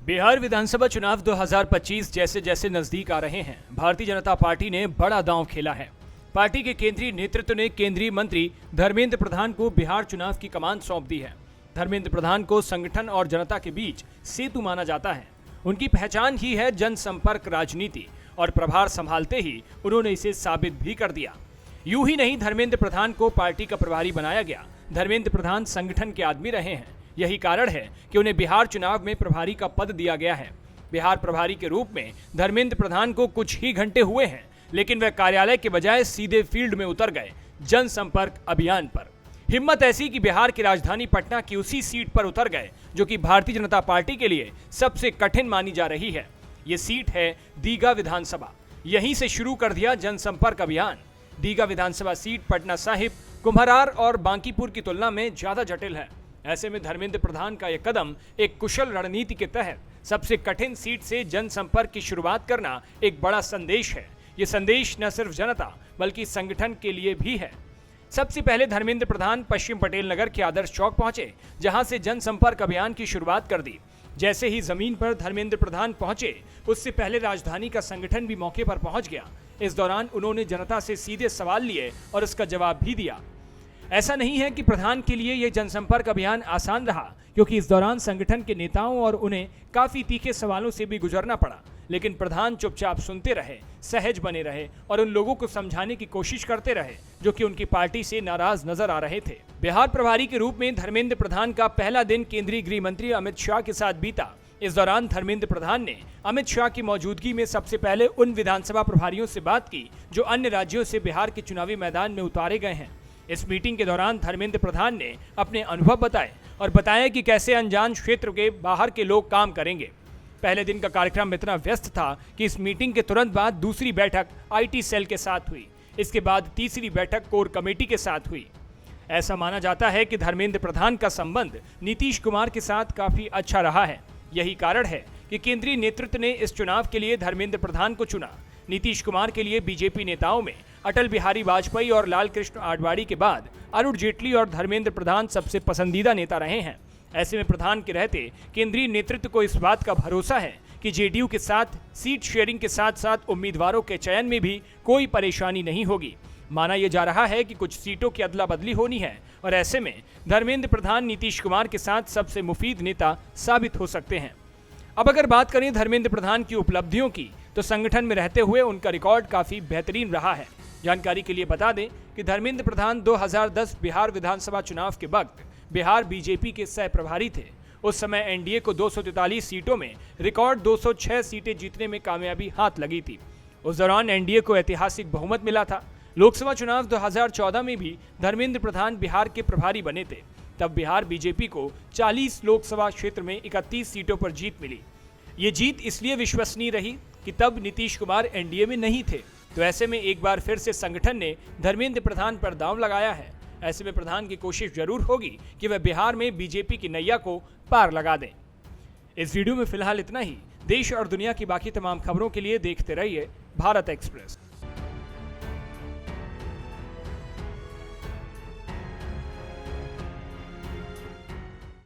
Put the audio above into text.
बिहार विधानसभा चुनाव 2025 जैसे जैसे नजदीक आ रहे हैं, भारतीय जनता पार्टी ने बड़ा दांव खेला है। पार्टी के केंद्रीय नेतृत्व ने केंद्रीय मंत्री धर्मेंद्र प्रधान को बिहार चुनाव की कमान सौंप दी है। धर्मेंद्र प्रधान को संगठन और जनता के बीच सेतु माना जाता है। उनकी पहचान ही है जनसंपर्क राजनीति और प्रभार संभालते ही उन्होंने इसे साबित भी कर दिया। यूं ही नहीं, धर्मेंद्र प्रधान को पार्टी का प्रभारी बनाया गया। धर्मेंद्र प्रधान संगठन के आदमी रहे हैं। यही कारण है कि उन्हें बिहार चुनाव में प्रभारी का पद दिया गया है। बिहार प्रभारी के रूप में धर्मेंद्र प्रधान को कुछ ही घंटे हुए हैं, लेकिन वह कार्यालय के बजाय सीधे फील्ड में उतर गए जनसंपर्क अभियान पर। हिम्मत ऐसी कि बिहार की राजधानी पटना की उसी सीट पर उतर गए जो कि भारतीय जनता पार्टी के लिए सबसे कठिन मानी जा रही है। ये सीट है दीघा विधानसभा। यहीं से शुरू कर दिया जनसंपर्क अभियान। दीघा विधानसभा सीट पटना साहिब, कुम्हरार और बांकीपुर की तुलना में ज्यादा जटिल है। ऐसे में धर्मेंद्र प्रधान का यह कदम एक कुशल रणनीति के तहत सबसे कठिन सीट से जनसंपर्क की शुरुआत करना एक बड़ा संदेश है। ये संदेश न सिर्फ जनता बल्कि संगठन के लिए भी है। सबसे पहले धर्मेंद्र प्रधान पश्चिम पटेल नगर के आदर्श चौक पहुंचे, जहां से जनसंपर्क अभियान की शुरुआत कर दी। जैसे ही जमीन पर धर्मेंद्र प्रधान पहुंचे, उससे पहले राजधानी का संगठन भी मौके पर पहुंच गया। इस दौरान उन्होंने जनता से सीधे सवाल लिए और उसका जवाब भी दिया। ऐसा नहीं है कि प्रधान के लिए यह जनसंपर्क अभियान आसान रहा, क्योंकि इस दौरान संगठन के नेताओं और उन्हें काफी तीखे सवालों से भी गुजरना पड़ा। लेकिन प्रधान चुपचाप सुनते रहे, सहज बने रहे और उन लोगों को समझाने की कोशिश करते रहे जो कि उनकी पार्टी से नाराज नजर आ रहे थे। बिहार प्रभारी के रूप में धर्मेंद्र प्रधान का पहला दिन केंद्रीय गृह मंत्री अमित शाह के साथ बीता। इस दौरान धर्मेंद्र प्रधान ने अमित शाह की मौजूदगी में सबसे पहले उन विधानसभा प्रभारियों से बात की जो अन्य राज्यों से बिहार के चुनावी मैदान में उतारे गए हैं। इस मीटिंग के दौरान धर्मेंद्र प्रधान ने अपने अनुभव बताए और बताया कि कैसे अनजान क्षेत्र के बाहर के लोग काम करेंगे। पहले दिन का कार्यक्रम इतना व्यस्त था कि इस मीटिंग के तुरंत बाद दूसरी बैठक आईटी सेल के साथ हुई। इसके बाद तीसरी बैठक कोर कमेटी के साथ हुई। ऐसा माना जाता है कि धर्मेंद्र प्रधान का संबंध नीतीश कुमार के साथ काफी अच्छा रहा है। यही कारण है कि केंद्रीय नेतृत्व ने इस चुनाव के लिए धर्मेंद्र प्रधान को चुना। नीतीश कुमार के लिए बीजेपी नेताओं में अटल बिहारी वाजपेयी और लाल कृष्ण आडवाणी के बाद अरुण जेटली और धर्मेंद्र प्रधान सबसे पसंदीदा नेता रहे हैं। ऐसे में प्रधान के रहते केंद्रीय नेतृत्व को इस बात का भरोसा है कि जेडीयू के साथ सीट शेयरिंग के साथ साथ उम्मीदवारों के चयन में भी कोई परेशानी नहीं होगी। माना यह जा रहा है कि कुछ सीटों की अदला बदली होनी है और ऐसे में धर्मेंद्र प्रधान नीतीश कुमार के साथ सबसे मुफीद नेता साबित हो सकते हैं। अब अगर बात करें धर्मेंद्र प्रधान की उपलब्धियों की, तो संगठन में रहते हुए उनका रिकॉर्ड काफी बेहतरीन रहा है। जानकारी के लिए बता दें कि धर्मेंद्र प्रधान 2010 बिहार विधानसभा चुनाव के वक्त बिहार बीजेपी के सह प्रभारी थे। उस समय एनडीए को 243 सीटों में रिकॉर्ड 206 सीटें जीतने में कामयाबी हाथ लगी थी। उस दौरान एनडीए को ऐतिहासिक बहुमत मिला था। लोकसभा चुनाव 2014 में भी धर्मेंद्र प्रधान बिहार के प्रभारी बने थे। तब बिहार बीजेपी को 40 लोकसभा क्षेत्र में 31 सीटों पर जीत मिली। ये जीत इसलिए विश्वसनीय रही कि तब नीतीश कुमार एनडीए में नहीं थे। तो ऐसे में एक बार फिर से संगठन ने धर्मेंद्र प्रधान पर दांव लगाया है। ऐसे में प्रधान की कोशिश जरूर होगी कि वह बिहार में बीजेपी की नैया को पार लगा दें। इस वीडियो में फिलहाल इतना ही। देश और दुनिया की बाकी तमाम खबरों के लिए देखते रहिए भारत एक्सप्रेस।